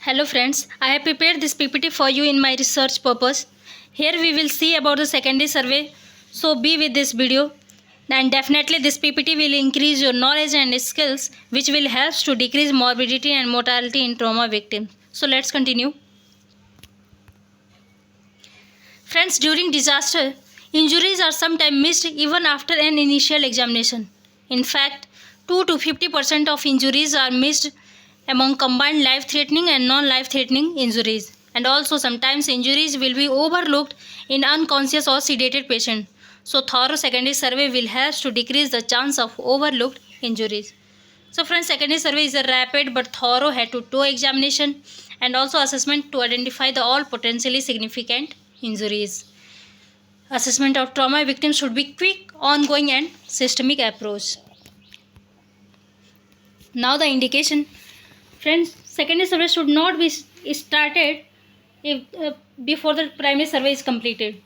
Hello friends, I have prepared this PPT for you in my research purpose. Here we will see about the secondary survey. So be with this video, and definitely this PPT will increase your knowledge and skills which will help to decrease morbidity and mortality in trauma victims. So let's continue. Friends, during disaster, injuries are sometimes missed even after an initial examination. In fact, 2 to 50% of injuries are missed among combined life-threatening and non-life-threatening injuries. And also sometimes injuries will be overlooked in unconscious or sedated patient. So thorough secondary survey will help to decrease the chance of overlooked injuries. So friends, secondary survey is a rapid but thorough head-to-toe examination and also assessment to identify the all potentially significant injuries. Assessment of trauma victims should be quick, ongoing and systemic approach. Now the indication. Friends, secondary survey should not be started before the primary survey is completed.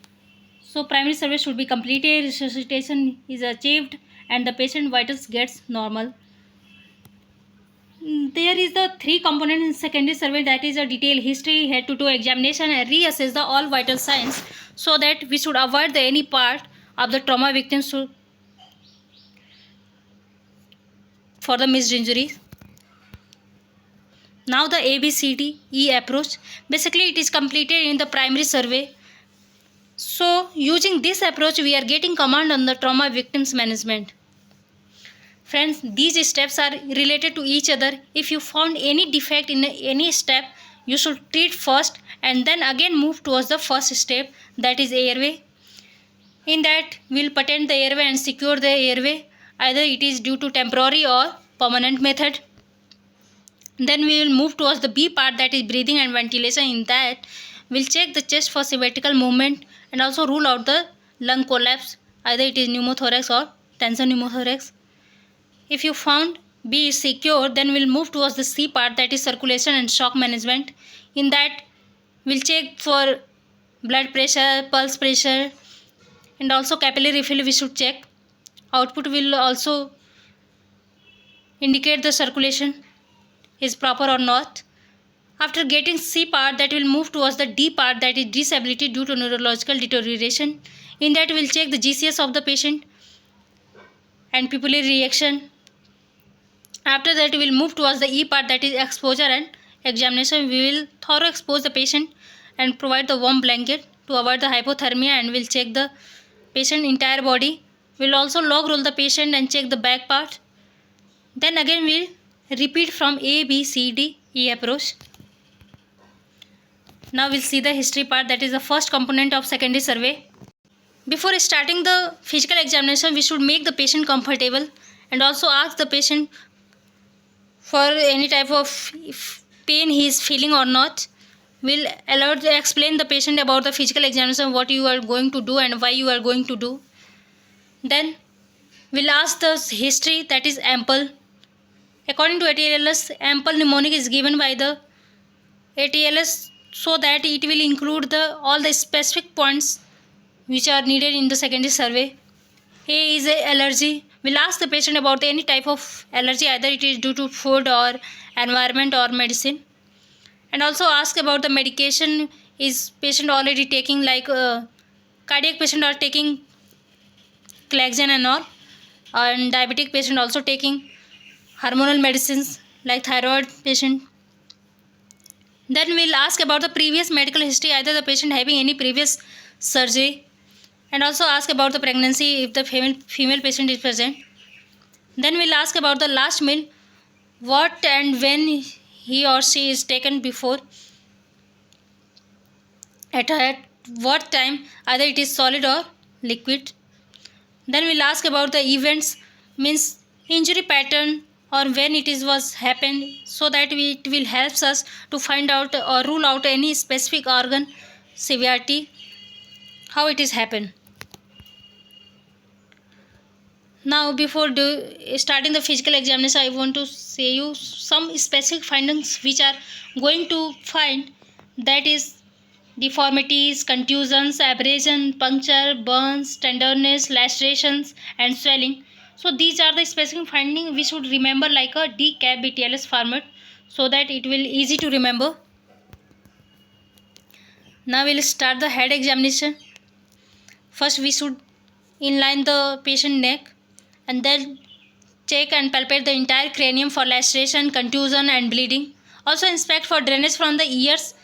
So primary survey should be completed, resuscitation is achieved and the patient vitals gets normal. There is the three components in secondary survey, that is a detailed history, head-to-toe examination and reassess the all vital signs so that we should avoid any part of the trauma victims for the missed injuries. Now the ABCDE approach. Basically it is completed in the primary survey. So using this approach we are getting command on the trauma victims management. Friends, these steps are related to each other. If you found any defect in any step, you should treat first and then again move towards the first step, that is airway. In that we will patent the airway and secure the airway, either it is due to temporary or permanent method. Then we will move towards the B part, that is breathing and ventilation. In that we will check the chest for symmetrical movement and also rule out the lung collapse, either it is pneumothorax or tension pneumothorax. If you found B is secure, then we will move towards the C part, that is circulation and shock management. In that we will check for blood pressure, pulse pressure and also capillary refill we should check. Output will also indicate the circulation is proper or not. After getting C part, that will move towards the D part, that is disability due to neurological deterioration. In that we will check the GCS of the patient and pupillary reaction. After that we will move towards the E part, that is exposure and examination. We will thoroughly expose the patient and provide the warm blanket to avoid the hypothermia and will check the patient entire body. We will also log roll the patient and check the back part. Then again we will repeat from ABCDE approach. Now we'll see the history part, that is the first component of secondary survey. Before starting the physical examination, we should make the patient comfortable and also ask the patient for any type of pain he is feeling or not. We'll explain the patient about the physical examination, what you are going to do and why you are going to do. Then we'll ask the history, that is ample. According to ATLS, ample mnemonic is given by the ATLS so that it will include all the specific points which are needed in the secondary survey. A is a allergy. We'll ask the patient about any type of allergy, either it is due to food or environment or medicine. And also ask about the medication. Is patient already taking, like cardiac patient are taking Claxon and all, and diabetic patient also taking hormonal medicines like thyroid patient. Then we'll ask about the previous medical history, either the patient having any previous surgery, and also ask about the pregnancy if the female patient is present. Then we'll ask about the last meal, what and when he or she is taken before, at what time, either it is solid or liquid. Then we'll ask about the events, means injury pattern or when it was happened, so that it will help us to find out or rule out any specific organ severity, how it is happened. Now before starting the physical examination, I want to say you some specific findings which are going to find, that is deformities, contusions, abrasion, puncture, burns, tenderness, lacerations and swelling. So these are the specific findings we should remember like a DCAP BTLS format, so that it will easy to remember. Now we will start the head examination. First we should inline the patient neck and then check and palpate the entire cranium for laceration, contusion and bleeding. Also inspect for drainage from the ears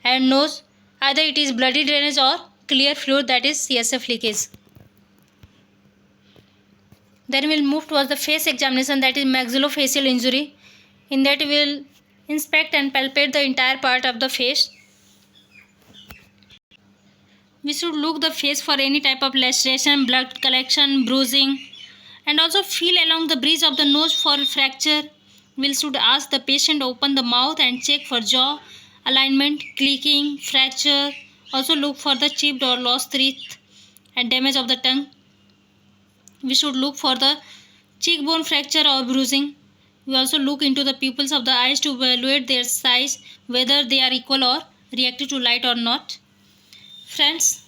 and nose. Either it is bloody drainage or clear fluid, that is CSF leakage. Then we will move towards the face examination, that is maxillofacial injury. In that we will inspect and palpate the entire part of the face. We should look the face for any type of laceration, blood collection, bruising, and also feel along the bridge of the nose for fracture. We should ask the patient to open the mouth and check for jaw alignment, clicking, fracture. Also look for the chipped or lost teeth and damage of the tongue. We should look for the cheekbone fracture or bruising. We also look into the pupils of the eyes to evaluate their size, whether they are equal or reactive to light or not. Friends,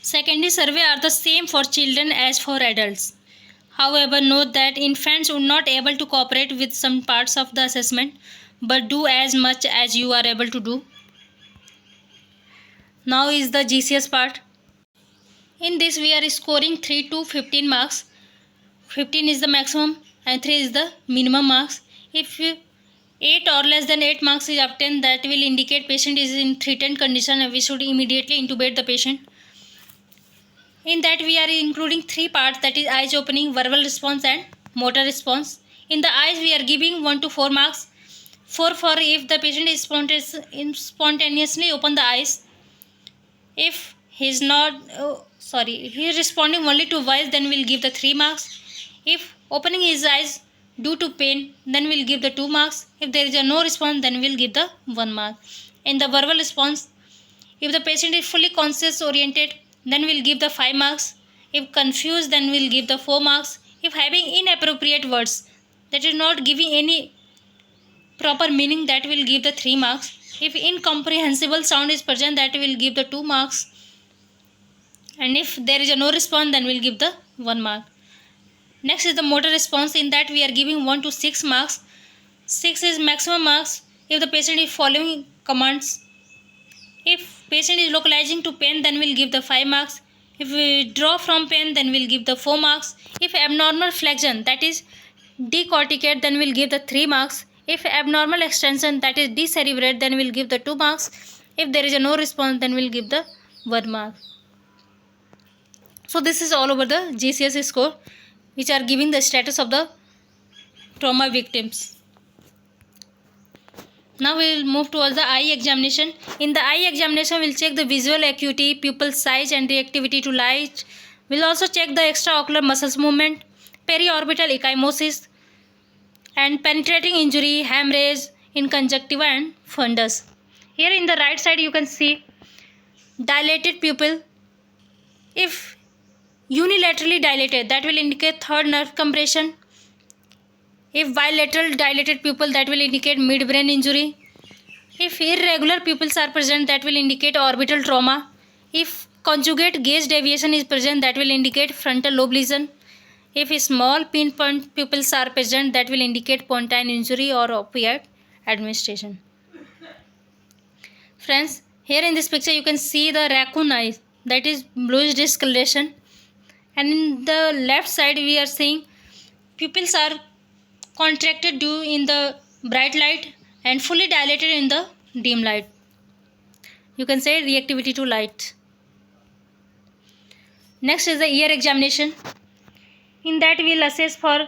secondary survey are the same for children as for adults. However, note that infants would not able to cooperate with some parts of the assessment, but do as much as you are able to do. Now is the GCS part. In this we are scoring 3 to 15 marks. 15 is the maximum and 3 is the minimum marks. If 8 or less than 8 marks is obtained, that will indicate patient is in threatened condition and we should immediately intubate the patient. In that we are including 3 parts, that is eyes opening, verbal response and motor response. In the eyes we are giving 1 to 4 marks. 4 for if the patient is spontaneously open the eyes. If he is he is responding only to voice, then we'll give the 3 marks. If opening his eyes due to pain, then we'll give the 2 marks. If there is a no response, then we'll give the 1 mark. In the verbal response, if the patient is fully conscious oriented, then we'll give the 5 marks. If confused, then we'll give the 4 marks. If having inappropriate words, that is not giving any proper meaning, that will give the 3 marks. If incomprehensible sound is present, that will give the 2 marks. And if there is a no response, then we'll give the 1 mark. Next is the motor response. In that we are giving 1 to 6 marks. 6 is maximum marks if the patient is following commands. If patient is localizing to pain, then we'll give the 5 marks. If we draw from pain, then we'll give the 4 marks. If abnormal flexion, that is decorticate, then we'll give the 3 marks. If abnormal extension, that is decerebrate, then we'll give the 2 marks. If there is a no response, then we'll give the 1 mark. So this is all over the GCS score, which are giving the status of the trauma victims. Now we will move towards the eye examination. In the eye examination, we will check the visual acuity, pupil size and reactivity to light. We will also check the extraocular muscles movement, periorbital ecchymosis and penetrating injury, hemorrhage in conjunctiva and fundus. Here in the right side you can see dilated pupil. If unilaterally dilated, that will indicate third nerve compression. If bilateral dilated pupil, that will indicate midbrain injury. If irregular pupils are present, that will indicate orbital trauma. If conjugate gaze deviation is present, that will indicate frontal lobe lesion. If small pinpoint pupils are present, that will indicate pontine injury or opioid administration. Friends, here in this picture you can see the raccoon eyes, that is bluish discoloration. And in the left side we are seeing pupils are contracted due in the bright light and fully dilated in the dim light. You can say reactivity to light. Next is the ear examination. In that we will assess for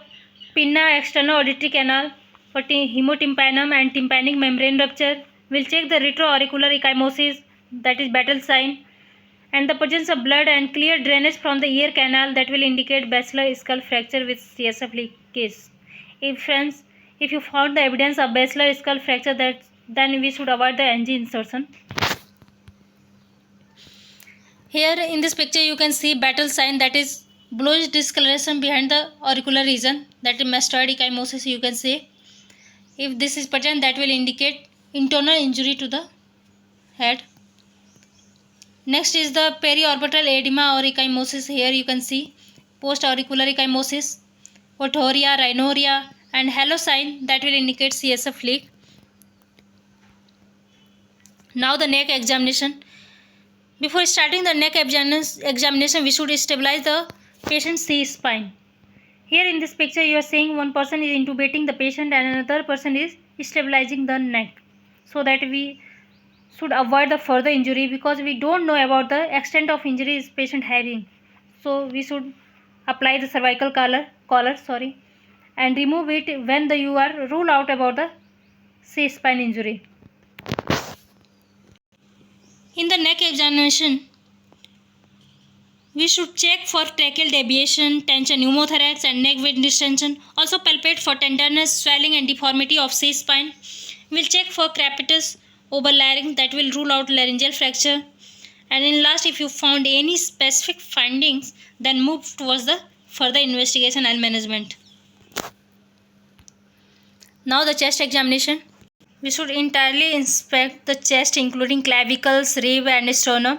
pinna external auditory canal, for hemotympanum and tympanic membrane rupture. We will check the retroauricular ecchymosis, that is battle sign, and the presence of blood and clear drainage from the ear canal, that will indicate basilar skull fracture with CSF leakage. If you found the evidence of basilar skull fracture, then we should avoid the NG insertion. Here in this picture you can see battle sign, that is bluish discoloration behind the auricular region, that is mastoid ecchymosis you can say. If this is present, that will indicate internal injury to the head. Next is the periorbital edema or ecchymosis. Here you can see post-auricular ecchymosis, otorrhea, rhinorrhea and halo sign, that will indicate CSF leak. Now the neck examination. Before starting the neck examination, we should stabilize the patient's C-spine. Here in this picture, you are seeing one person is intubating the patient and another person is stabilizing the neck, so that we should avoid the further injury, because we don't know about the extent of injury is patient having. So we should apply the cervical collar and remove it when you are ruled out about the C-spine injury. In the neck examination, we should check for tracheal deviation, tension pneumothorax and neck vein distension. Also palpate for tenderness, swelling and deformity of C-spine. We'll check for crepitus over larynx, that will rule out laryngeal fracture. And in last, if you found any specific findings, then move towards the further investigation and management. Now the chest examination. We should entirely inspect the chest, including clavicles, rib and sternum.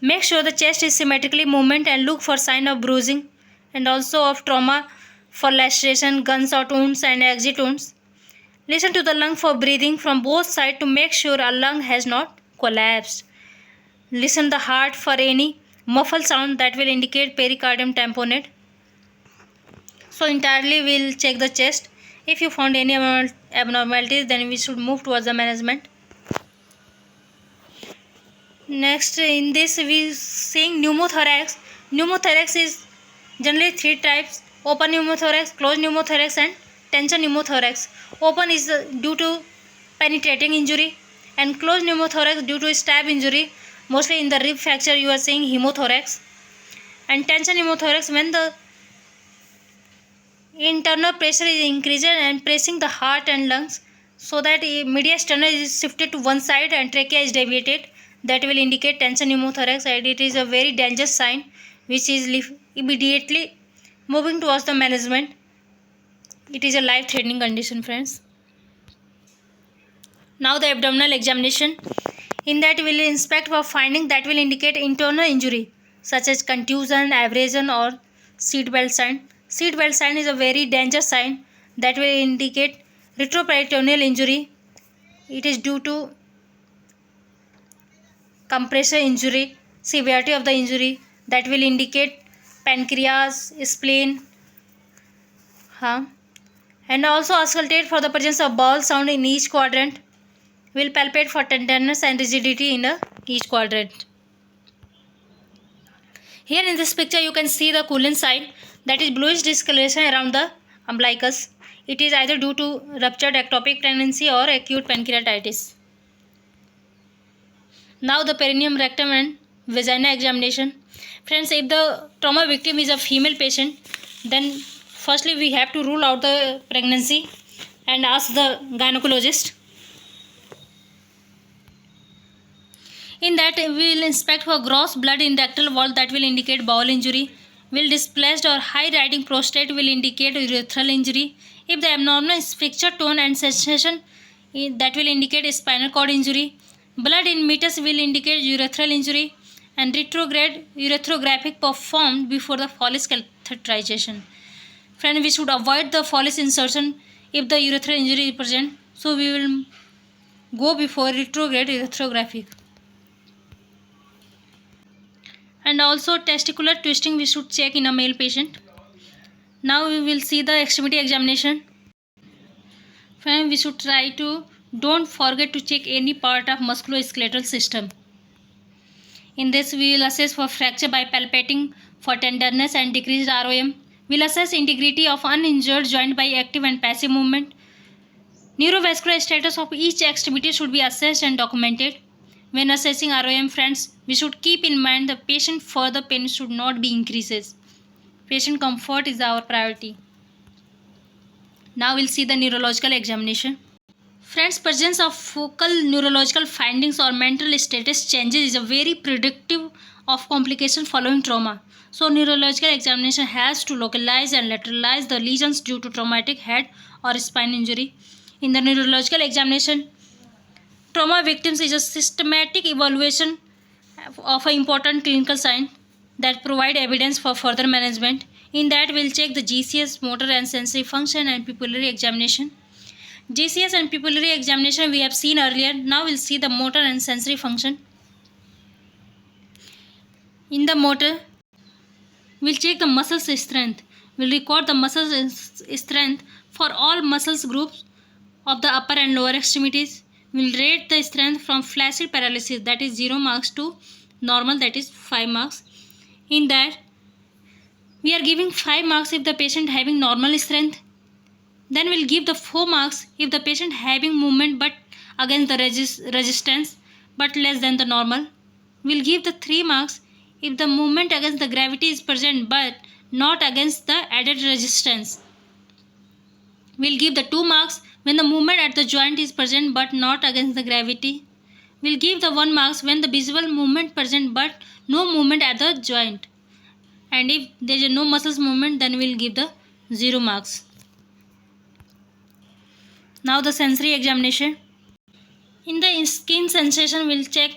Make sure the chest is symmetrically movement and look for sign of bruising and also of trauma for laceration, gunshot wounds and exit wounds. Listen to the lung for breathing from both sides to make sure a lung has not collapsed. Listen the heart for any muffled sound that will indicate pericardium tamponade. So entirely we will check the chest. If you found any abnormalities, then we should move towards the management. Next, in this we seeing pneumothorax. Pneumothorax is generally three types: open pneumothorax, closed pneumothorax and tension pneumothorax. Open is due to penetrating injury and closed pneumothorax due to stab injury. Mostly in the rib fracture you are seeing hemothorax. And tension pneumothorax when the internal pressure is increased and pressing the heart and lungs, so that mediastinum is shifted to one side and trachea is deviated. That will indicate tension pneumothorax, and it is a very dangerous sign which is immediately moving towards the management. It is a life-threatening condition, friends. Now the abdominal examination. In that we will inspect for findings that will indicate internal injury such as contusion, abrasion or seatbelt sign. Seatbelt sign is a very dangerous sign that will indicate retroperitoneal injury. It is due to compressor injury, severity of the injury, that will indicate pancreas, spleen, and also auscultate for the presence of bowel sound in each quadrant. Will palpate for tenderness and rigidity in each quadrant. Here in this picture you can see the Cullen sign, that is bluish discoloration around the umbilicus. It is either due to ruptured ectopic pregnancy or acute pancreatitis. Now the perineum, rectum and vagina examination. Friends, if the trauma victim is a female patient, then firstly we have to rule out the pregnancy and ask the gynecologist. In that we will inspect for gross blood in rectal wall, that will indicate bowel injury. Will displaced or high riding prostate will indicate urethral injury. If the abnormal is fracture tone and sensation, that will indicate spinal cord injury. Blood in meatus will indicate urethral injury, and retrograde urethographic performed before the Follis catheterization. Friend, we should avoid the Follis insertion if the urethral injury is present. So we will go before retrograde urethographic. And also testicular twisting we should check in a male patient. Now we will see the extremity examination. Friend, we should try to don't forget to check any part of musculoskeletal system. In this we will assess for fracture by palpating for tenderness and decreased ROM. We will assess integrity of uninjured joint by active and passive movement. Neurovascular status of each extremity should be assessed and documented. When assessing ROM, friends, we should keep in mind the patient further pain should not be increases. Patient comfort is our priority. Now we'll see the neurological examination. Friends, presence of focal neurological findings or mental status changes is a very predictive of complications following trauma. So neurological examination has to localize and lateralize the lesions due to traumatic head or spine injury. In the neurological examination, trauma victims is a systematic evaluation of an important clinical sign that provide evidence for further management. In that, we'll check the GCS, motor and sensory function and pupillary examination. GCS and pupillary examination we have seen earlier. Now we'll see the motor and sensory function. In the motor, we'll check the muscles strength. We'll record the muscles strength for all muscles groups of the upper and lower extremities. We'll rate the strength from flaccid paralysis, that is 0 marks, to normal, that is 5 marks. In that, we are giving 5 marks if the patient having normal strength. Then we'll give the 4 marks if the patient having movement but against the resistance but less than the normal. We'll give the 3 marks if the movement against the gravity is present but not against the added resistance. We'll give the 2 marks when the movement at the joint is present but not against the gravity. We'll give the 1 marks when the visible movement present but no movement at the joint. And if there is no muscles movement, then we'll give the 0 marks. Now the sensory examination. In the skin sensation, we'll check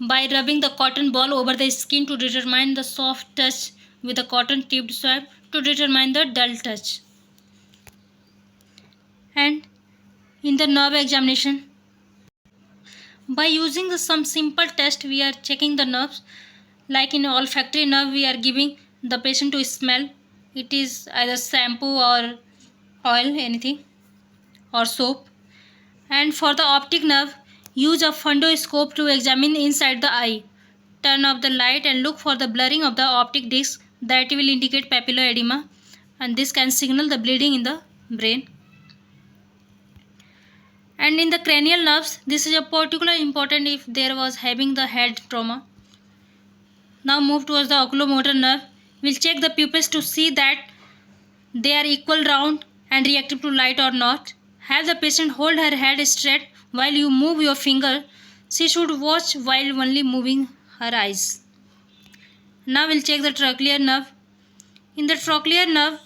by rubbing the cotton ball over the skin to determine the soft touch with a cotton tipped swab to determine the dull touch. And in the nerve examination, by using some simple test, we are checking the nerves. Like in olfactory nerve, we are giving the patient to smell. It is either shampoo or oil, anything, or soap. And for the optic nerve, use a fundoscope to examine inside the eye. Turn off the light and look for the blurring of the optic disc, that will indicate papillary edema, and this can signal the bleeding in the brain. And in the cranial nerves, this is a particularly important if there was having the head trauma. Now move towards the oculomotor nerve. We'll check the pupils to see that they are equal round and reactive to light or not. Have the patient hold her head straight while you move your finger. She should watch while only moving her eyes. Now we'll check the trochlear nerve. In the trochlear nerve,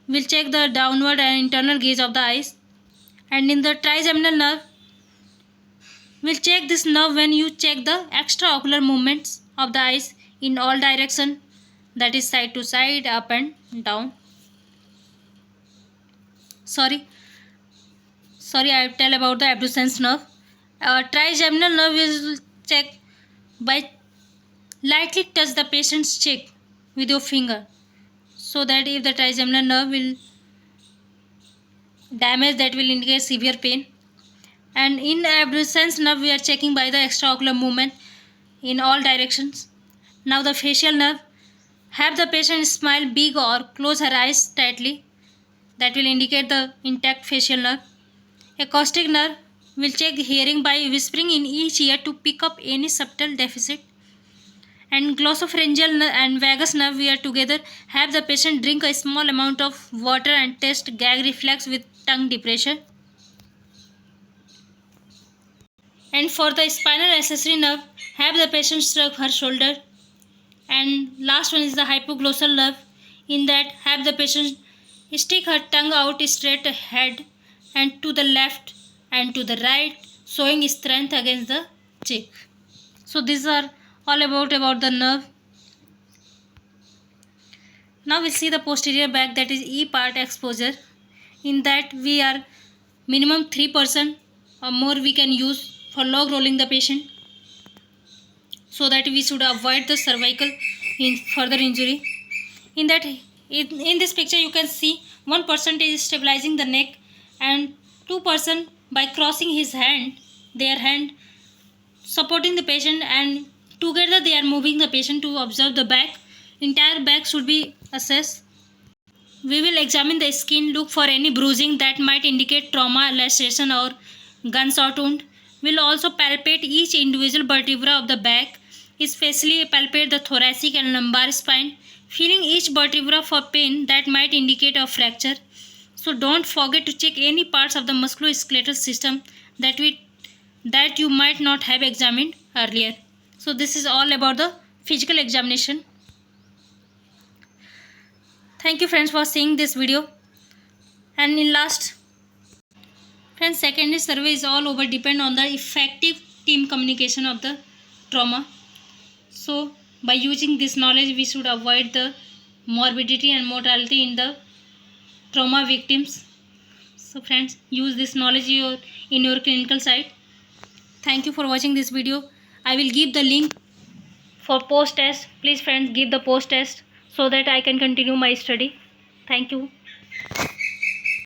we'll check the downward and internal gaze of the eyes. And in the trigeminal nerve, we'll check this nerve when you check the extraocular movements of the eyes in all directions, that is side to side, up and down. Sorry, I will tell about the abducens nerve. Trigeminal nerve will check by lightly touch the patient's cheek with your finger, so that if the trigeminal nerve will damage, that will indicate severe pain. And in abducens nerve, we are checking by the extraocular movement in all directions. Now the facial nerve. Have the patient smile big or close her eyes tightly, that will indicate the intact facial nerve. Acoustic nerve will check the hearing by whispering in each ear to pick up any subtle deficit. And glossopharyngeal and vagus nerve, we are together. Have the patient drink a small amount of water and test gag reflex with tongue depression. And for the spinal accessory nerve, have the patient shrug her shoulder. And last one is the hypoglossal nerve. In that, have the patient stick her tongue out straight ahead and to the left and to the right, showing strength against the cheek. So these are all about the nerve. Now we'll see the posterior back, that is E part exposure. In that, we are minimum 3% or more we can use for log rolling the patient, so that we should avoid the cervical further injury. In that, in this picture you can see 1% is stabilizing the neck and 2% by crossing their hand supporting the patient, and together they are moving the patient to observe the back. Entire back should be assessed. We will examine the skin, look for any bruising that might indicate trauma, laceration or gunshot wound. We will also palpate each individual vertebra of the back, especially palpate the thoracic and lumbar spine, feeling each vertebra for pain that might indicate a fracture. So don't forget to check any parts of the musculoskeletal system that you might not have examined earlier. So this is all about the physical examination. Thank you friends for seeing this video. And in last, friends, secondary survey is all over depend on the effective team communication of the trauma. So by using this knowledge, we should avoid the morbidity and mortality in the trauma victims. So friends, use this knowledge in your clinical side. Thank you for watching this video. I will give the link for post test. Please friends, give the post test so that I can continue my study. Thank you.